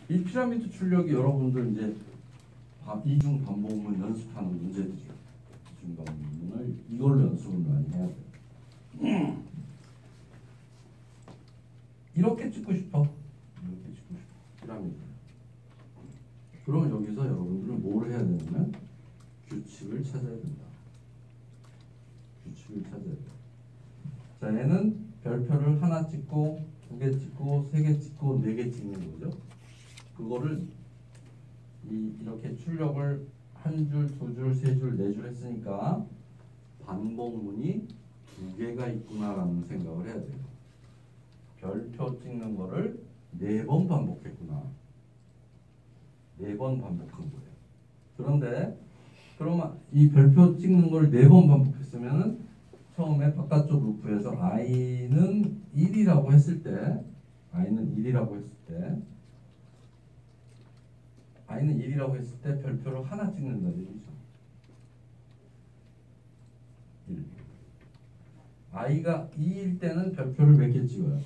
이 피라미드 출력이 여러분들 이제 이중 반복문 연습하는 문제들이에요. 이중 반복문을 이걸로 연습을 많이 해야 돼요. 이렇게 찍고 싶어. 이렇게 찍고 싶어. 피라미드. 그러면 여기서 여러분들은 뭘 해야 되냐면 규칙을 찾아야 된다. 규칙을 찾아야 돼. 자, 얘는 별표를 하나 찍고, 두 개 찍고, 세 개 찍고, 네 개 찍는 거죠. 그거를 이렇게 출력을 한 줄, 두 줄, 세 줄, 네 줄 했으니까 반복문이 두 개가 있구나라는 생각을 해야 돼요. 별표 찍는 거를 4번 반복했구나. 4번 반복한 거예요. 그런데 그러면 이 별표 찍는 걸 4번 반복했으면은 처음에 바깥쪽 루프에서 i는 1이라고 했을 때 i는 1이라고 했을 때 별표를 하나 찍는다는 얘기죠. 1. i가 2일 때는 별표를 몇 개 찍어요?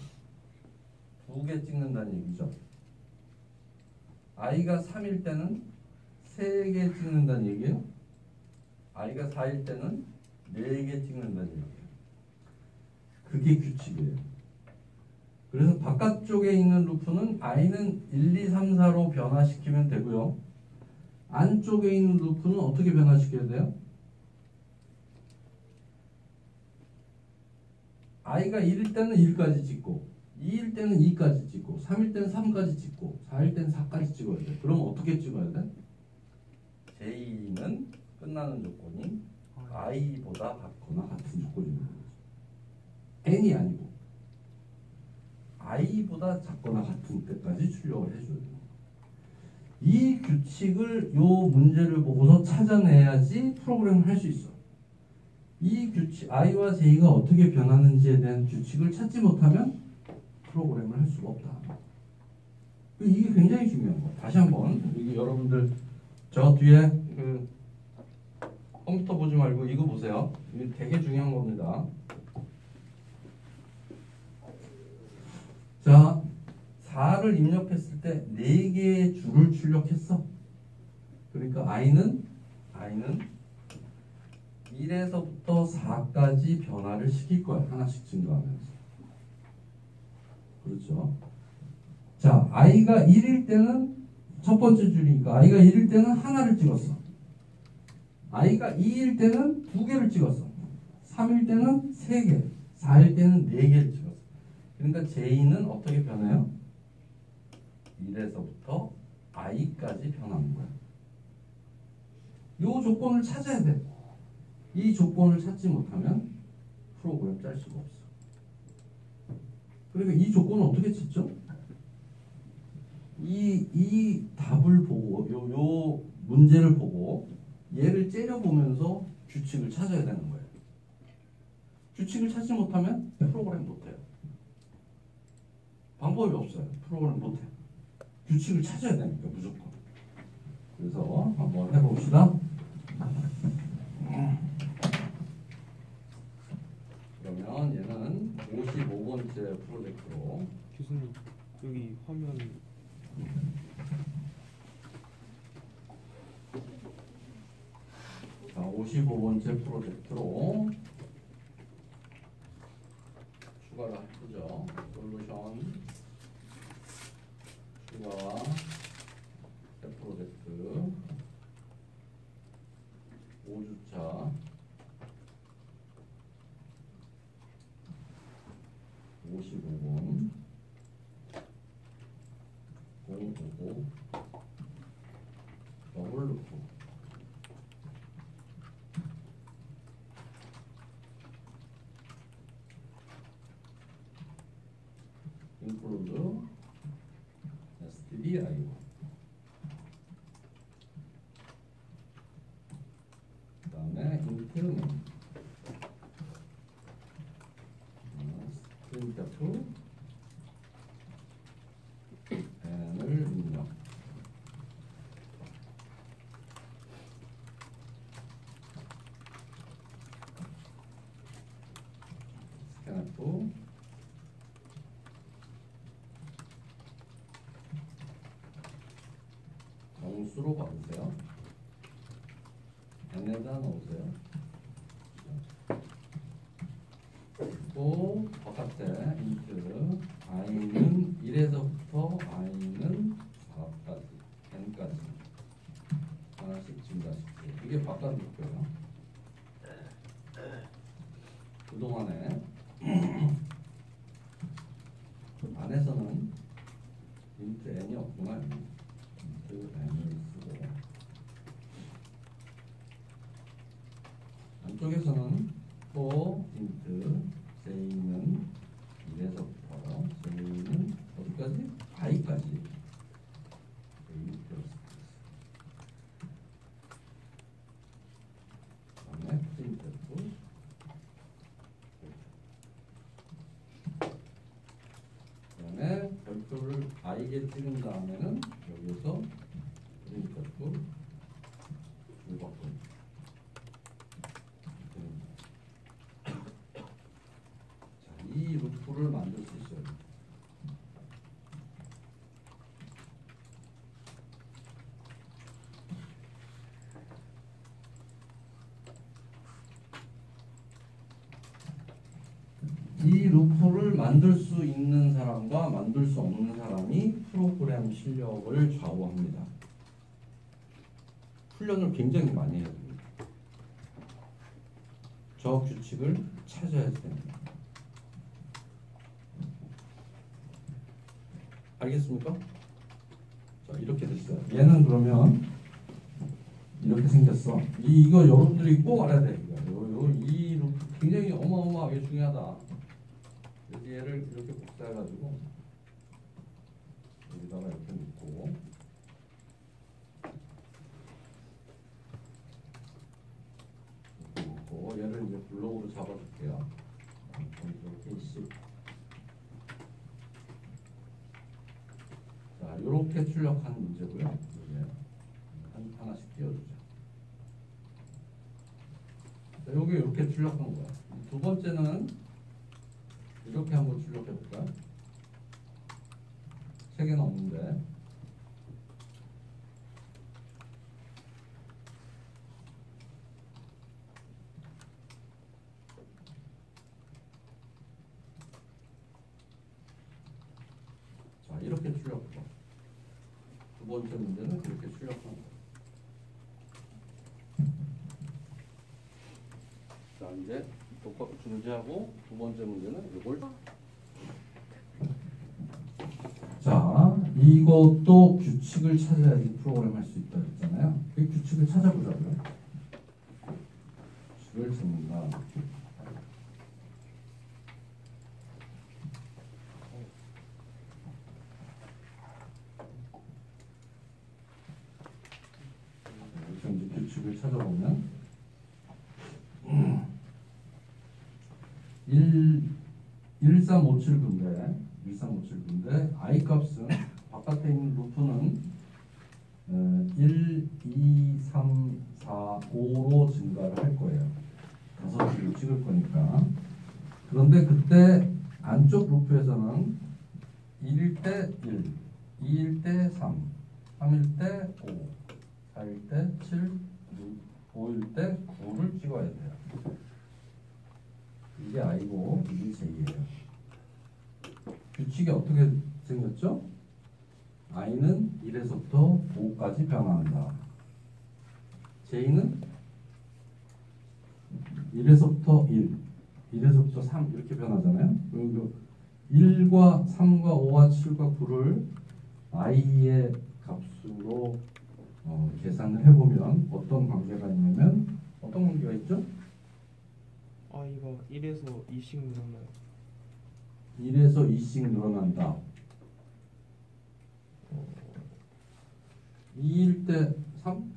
2개 찍는다는 얘기죠. i가 3일 때는 3개 찍는다는 얘기예요. i가 4일 때는 4개 찍는다는 얘기예요. 그게 규칙이에요. 그래서 바깥쪽에 있는 루프는 i는 1, 2, 3, 4로 변화시키면 되고요. 안쪽에 있는 루프는 어떻게 변화시켜야 돼요? i가 1일 때는 1까지 찍고 2일 때는 2까지 찍고 3일 때는 3까지 찍고 4일 때는 4까지 찍어야 돼. 그럼 어떻게 찍어야 돼? J는 끝나는 조건이 i보다 같거나 같은 조건인 거죠. n이 아니고 i보다 작거나 같은 때까지 출력을 해줘야 돼요. 이 규칙을 요 문제를 보고서 찾아내야지 프로그램을 할 수 있어. 이 규칙 i와 j가 어떻게 변하는지에 대한 규칙을 찾지 못하면 프로그램을 할 수가 없다. 이게 굉장히 중요한 거. 다시 한번 이게 여러분들 저 뒤에 그 컴퓨터 보지 말고 이거 보세요. 이게 되게 중요한 겁니다. 자, 4를 입력했을 때 4개의 줄을 출력했어. 그러니까 i는 1에서부터 4까지 변화를 시킬 거야. 하나씩 증가하면서. 그렇죠. 자, i가 1일 때는 첫 번째 줄이니까 i가 1일 때는 하나를 찍었어. i가 2일 때는 2개를 찍었어. 3일 때는 3개, 4일 때는 4개를 찍었어. 그러니까 j는 어떻게 변해요? 1에서부터 i까지 변하는 거야. 이 조건을 찾아야 돼. 이 조건을 찾지 못하면 프로그램 짤 수가 없어. 그러니까 이 조건을 어떻게 찾죠? 이 답을 보고 요 문제를 보고 얘를 째려보면서 규칙을 찾아야 되는 거예요. 규칙을 찾지 못하면 프로그램 못해요. 방법이 없어요. 프로그램 못해. 규칙을 찾아야 되니까 무조건. 그래서 한번 해봅시다. 그러면 얘는 55번째 프로젝트로 교수님 여기 화면 자, 55번째 프로젝트로 추가를 하죠. 솔루션 추가와 새 프로젝트 5주차 55번 055 더블 루프 include stdio 그 다음에 increment printf n을 입력 scanf 정수로 받으세요. n에다 넣으세요. 또 바깥에 int i는 1에서부터 i는 4까지 n까지 하나씩 증가시켜요. 이게 바깥 루프예요. 그동안에 안에서는 int n이 없구나. int n을 쓰고 안쪽에서는 또 int j는 1에서부터 j는 어디까지? i까지 j 플러스 그다음에 printf 그다음에 별표를 i게 찍은 다음에는 여기서 printf 불바꿈. 이 루프를 만들 수 있어요. 이 루프를 만들 수 있는 사람과 만들 수 없는 사람이 프로그램 실력을 좌우합니다. 훈련을 굉장히 많이 해야 됩니다. 저 규칙을 찾아야 됩니다. 알겠습니까? 자, 이렇게 됐어요. 얘는 그러면 이렇게 생겼어. 이거 여러분들이 꼭 알아야 돼. 이 루프 굉장히 어마어마하게 중요하다. 그래서 얘를 이렇게 복사해가지고 여기다가 이렇게 놓고 얘를 이제 블록으로 잡아줄게요. 이렇게 10. 자, 이렇게 출력한 문제고요. 여기에 하나씩 띄워주죠. 자, 여기 이렇게 출력한 거야. 두 번째는 이렇게 한번 출력해 볼까요? 세 개는 없는데. 자, 이렇게 출력해. 두 번째 문제는 이렇게 출력한 거. 자, 이제 똑같이 준비하고 두 번째 문제는 이걸. 자, 이것도 규칙을 찾아야지 프로그램 할 수 있다 했잖아요. 이 규칙을 찾아보자고요. 규칙을 찾는다. 이제 규칙을 찾아보면 1357군데 i 값은 바깥에 있는 루프는 1, 2, 3, 4, 5로 증가를 할 거예요. 5개를 찍을 거니까. 그런데 그때 안쪽 루프에서는 1일 때 1, 2일 때 3, 3일 때 5, 4일 때 7, 5일 때 9를 찍어야 돼요. 이게 i고 이게 j예요. 규칙이 어떻게 생겼죠? i는 1에서부터 5까지 변화한다. j는 1에서부터 1, 1에서부터 3 이렇게 변하잖아요. 그리고 1과 3과 5와 7과 9를 i의 값으로 계산을 해보면 어떤 관계가 있냐면 어떤 관계가 있죠? i가 1에서 2씩 늘어나요. 1에서 2씩 늘어난다. 2일 때 3?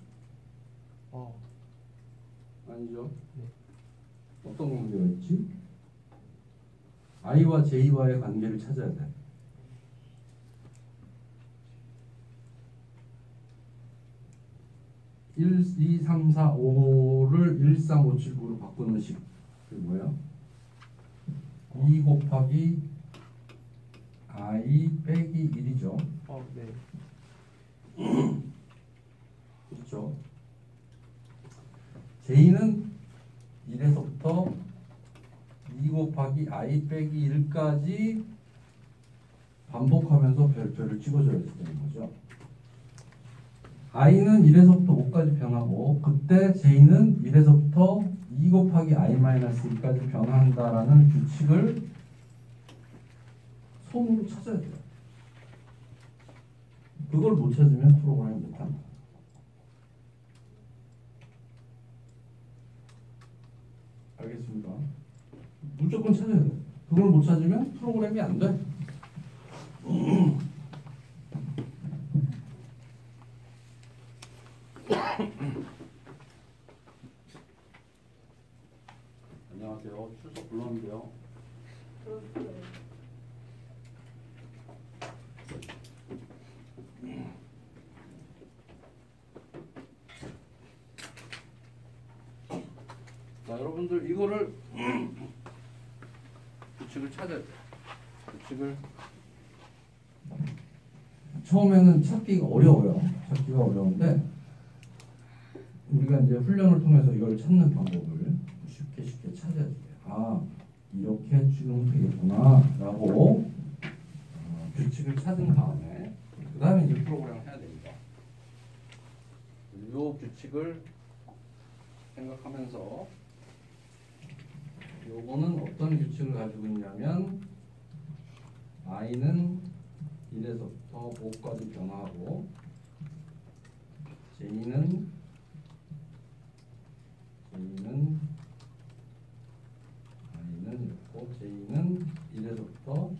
아니죠. 네. 어떤 관계가 있지? i와 j와의 관계를 찾아야 돼. 1, 2, 3, 4, 5를 1, 3, 5, 7, 9로 바꾸는 식. 그게 뭐예요? 2 곱하기 i 빼기 1이죠. 네. 그렇죠. J는 1에서부터 2 곱하기 I 빼기 1까지 반복하면서 별표를 찍어줘야 되는 거죠. I는 1에서부터 5까지 변하고 그때 J는 1에서부터 2 곱하기 I-1까지 변한다라는 규칙을 손으로 찾아야 돼요. 그걸 못 찾으면 프로그램 못합니다. 알겠습니까? 무조건 찾아야 돼. 그걸 못 찾으면 프로그램이 안 돼. 안녕하세요. 출석 불렀는데요. 자, 여러분들 이거를 규칙을 찾아야 돼요. 규칙을 처음에는 찾기가 어려워요. 찾기가 어려운데 우리가 이제 훈련을 통해서 이걸 찾는 방법을 쉽게 찾아야 돼요. 아, 이렇게 찍으면 되겠구나라고 규칙을 찾은 다음에 그 다음에 이제 프로그램을 해야 됩니다. 이 규칙을 생각하면서 요거는 어떤 규칙을 가지고 있냐면 I는 1에서부터 5까지 변화하고 J는 I는 이렇고 J는 1에서부터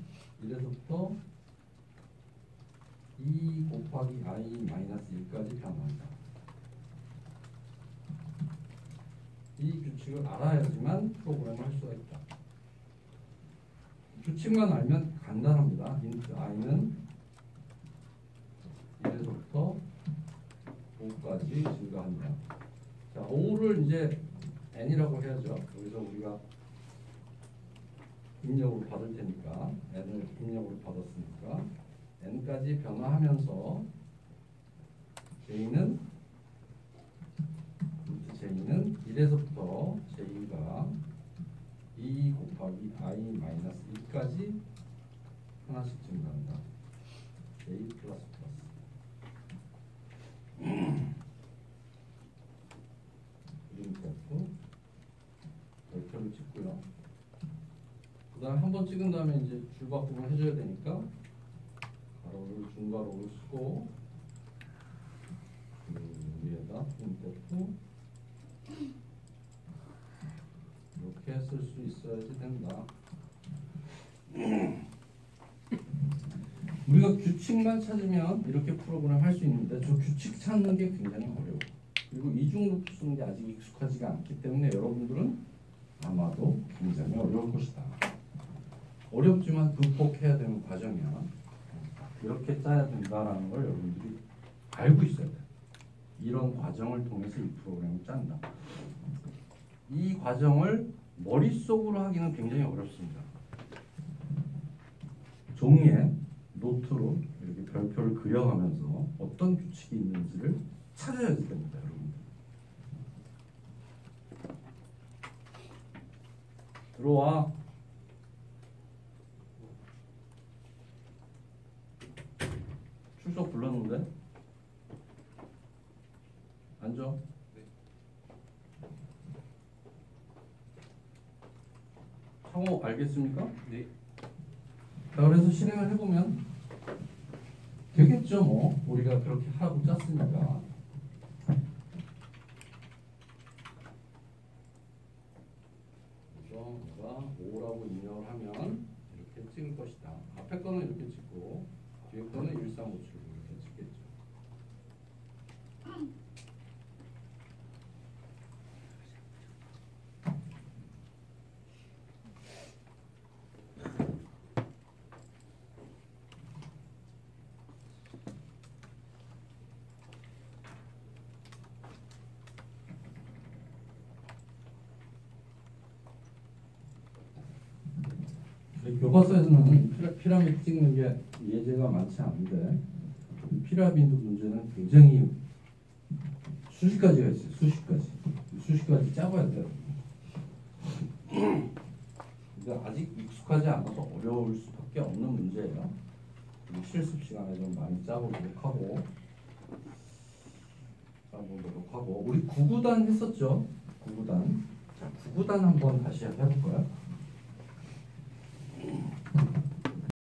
2 곱하기 I-1까지 변화한다. 이 규칙을 알아야지만 프로그램을 할 수가 있다. 규칙만 알면 간단합니다. int i는 1에서부터 5까지 증가한다. 자, 5를 이제 n이라고 해야죠. 여기서 우리가 입력으로 받을 테니까 n을 입력으로 받았으니까 n까지 변화하면서 j는 1에서부터 j가 2 곱하기 I-1까지 하나씩 증가한다. j 플러스 그림표 별표를 찍고요. 그 다음에 한 번 찍은 다음에 이제 줄바꿈을 해줘야 되니까 가로를 중괄호를 쓰고 그 위에다 프린트F 이렇게 쓸 수 있어야지 된다. 우리가 규칙만 찾으면 이렇게 프로그램 할 수 있는데 저 규칙 찾는 게 굉장히 어려워. 그리고 이중루프 쓰는 게 아직 익숙하지가 않기 때문에 여러분들은 아마도 굉장히 어려울 것이다. 어렵지만 극복해야 되는 과정이야. 이렇게 짜야 된다라는 걸 여러분들이 알고 있어야 돼. 이런 과정을 통해서 이 프로그램을 짠다. 이 과정을 머릿속으로 하기는 굉장히 어렵습니다. 종이에 노트로 이렇게 별표를 그려가면서 어떤 규칙이 있는지를 찾아야 됩니다, 여러분. 들어와. 출석 불렀는데? 앉아. 창호 알겠습니까? 네. 자, 그래서 실행을 해보면 되겠죠, 뭐. 우리가 그렇게 하고 짰으니까. 그래서 내가 5라고 입력을 하면 이렇게 찍을 것이다. 앞에 거는 이렇게 찍고 뒤에 거는 1357로 이렇게 찍겠죠. 교과서에서는 피라미드 찍는 게 예제가 많지 않은데 이 피라미드 문제는 굉장히 수십 가지가 있어요. 수십 가지 짜봐야 돼요. 근데 아직 익숙하지 않아서 어려울 수밖에 없는 문제예요. 우리 실습 시간에 좀 많이 짜보도록 하고 우리 9구단 했었죠? 9구단. 자, 9구단 한번 다시 해볼까요?